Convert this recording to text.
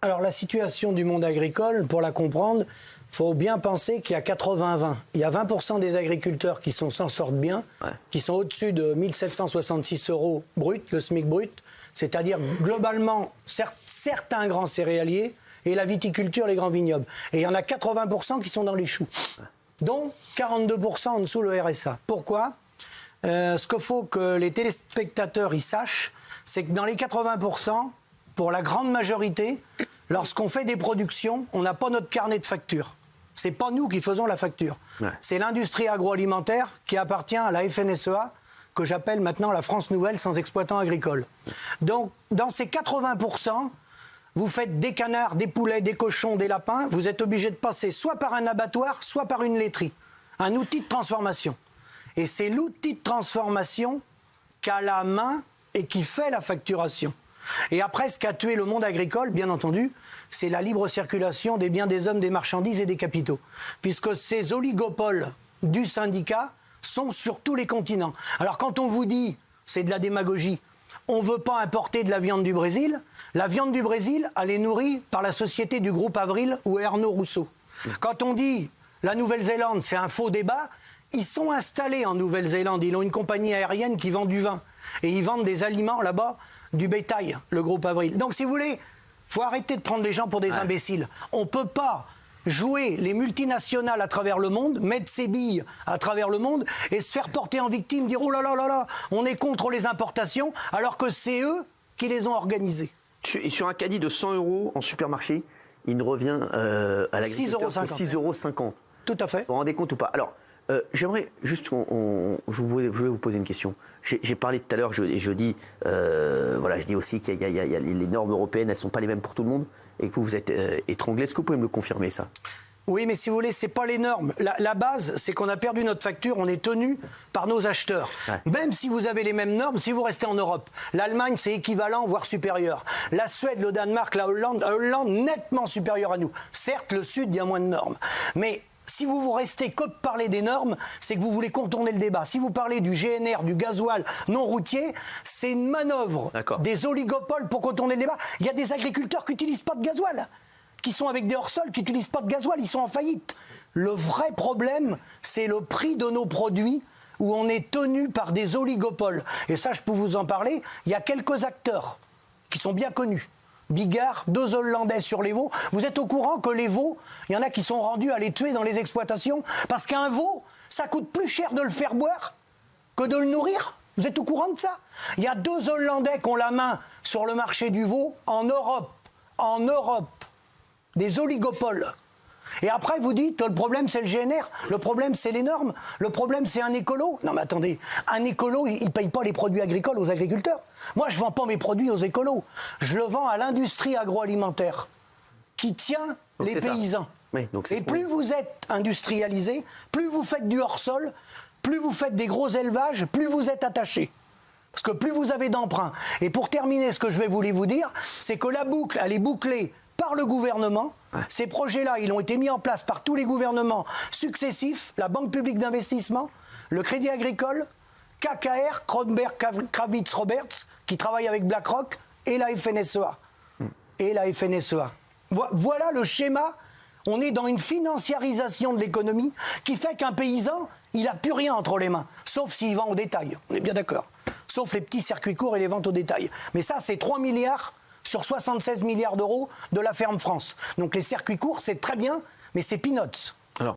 Alors la situation du monde agricole, pour la comprendre, il faut bien penser qu'il y a 80-20. Il y a 20% des agriculteurs qui s'en sortent bien, qui sont au-dessus de 1766 € brut, le SMIC brut, c'est-à-dire globalement certains grands céréaliers et la viticulture, les grands vignobles. Et il y en a 80% qui sont dans les choux, dont 42% en dessous le RSA. Pourquoi ? Ce qu'il faut que les téléspectateurs y sachent, c'est que dans les 80%, pour la grande majorité, lorsqu'on fait des productions, on n'a pas notre carnet de facture. C'est pas nous qui faisons la facture. C'est l'industrie agroalimentaire qui appartient à la FNSEA, que j'appelle maintenant la France Nouvelle sans exploitants agricoles. Donc, dans ces 80%, vous faites des canards, des poulets, des cochons, des lapins, vous êtes obligé de passer soit par un abattoir, soit par une laiterie. Un outil de transformation. Et c'est l'outil de transformation qu'a la main et qui fait la facturation. Et après, ce qu'a tué le monde agricole, bien entendu, c'est la libre circulation des biens, des hommes, des marchandises et des capitaux. Puisque ces oligopoles du syndicat sont sur tous les continents. Alors quand on vous dit, c'est de la démagogie, on ne veut pas importer de la viande du Brésil, la viande du Brésil, elle est nourrie par la société du groupe Avril ou Ernaud Rousseau. Quand on dit la Nouvelle-Zélande, c'est un faux débat, ils sont installés en Nouvelle-Zélande, ils ont une compagnie aérienne qui vend du vin. Et ils vendent des aliments là-bas, du bétail, le groupe Avril. Donc si vous voulez, il faut arrêter de prendre les gens pour des imbéciles. On ne peut pas jouer les multinationales à travers le monde, mettre ses billes à travers le monde et se faire porter en victime, dire oh là là là là, on est contre les importations, alors que c'est eux qui les ont organisées. Sur un caddie de 100 € en supermarché, il ne revient à l'agriculteur que 6,50 €. Tout à fait. Vous vous rendez compte ou pas? Alors, j'aimerais juste, je voulais vous poser une question. J'ai parlé tout à l'heure, je dis, voilà, je dis aussi qu'il y a les normes européennes, elles ne sont pas les mêmes pour tout le monde, et que vous êtes étranglé. Est-ce que vous pouvez me le confirmer, ça? Oui, mais si vous voulez, c'est pas les normes. La base, c'est qu'on a perdu notre facture, on est tenu par nos acheteurs. Même si vous avez les mêmes normes, si vous restez en Europe, l'Allemagne, c'est équivalent, voire supérieur. La Suède, le Danemark, la Hollande, nettement supérieur à nous. Certes, le Sud, il y a moins de normes. Mais si vous restez que de parler des normes, c'est que vous voulez contourner le débat. Si vous parlez du GNR, du gasoil non routier, c'est une manœuvre des oligopoles pour contourner le débat. Il y a des agriculteurs qui n'utilisent pas de gasoil, qui sont avec des hors-sols, qui n'utilisent pas de gasoil, ils sont en faillite. Le vrai problème, c'est le prix de nos produits où on est tenu par des oligopoles. Et ça, je peux vous en parler, il y a quelques acteurs qui sont bien connus. Bigard, 2 Hollandais sur les veaux. Vous êtes au courant que les veaux, il y en a qui sont rendus à les tuer dans les exploitations parce qu'un veau, ça coûte plus cher de le faire boire que de le nourrir. Vous êtes au courant de ça? Il y a 2 Hollandais qui ont la main sur le marché du veau en Europe. En Europe. Des oligopoles. Et après, vous dites, le problème, c'est le GNR, le problème, c'est les normes, le problème, c'est un écolo. Non, mais attendez, un écolo, il ne paye pas les produits agricoles aux agriculteurs. Moi, je ne vends pas mes produits aux écolos. Je le vends à l'industrie agroalimentaire qui tient les paysans. Oui, et plus vous êtes industrialisé, plus vous faites du hors-sol, plus vous faites des gros élevages, plus vous êtes attaché. Parce que plus vous avez d'emprunts. Et pour terminer, ce que je vais vous dire, c'est que la boucle, elle est bouclée par le gouvernement. Ces projets-là, ils ont été mis en place par tous les gouvernements successifs, la Banque publique d'investissement, le Crédit agricole, KKR, Kronberg, Kravitz, Roberts, qui travaillent avec BlackRock, et la FNSEA. Et la FNSEA. Voilà le schéma. On est dans une financiarisation de l'économie qui fait qu'un paysan, il n'a plus rien entre les mains, sauf s'il vend au détail. On est bien d'accord. Sauf les petits circuits courts et les ventes au détail. Mais ça, c'est 3 milliards sur 76 milliards d'euros de la ferme France. Donc les circuits courts, c'est très bien, mais c'est peanuts.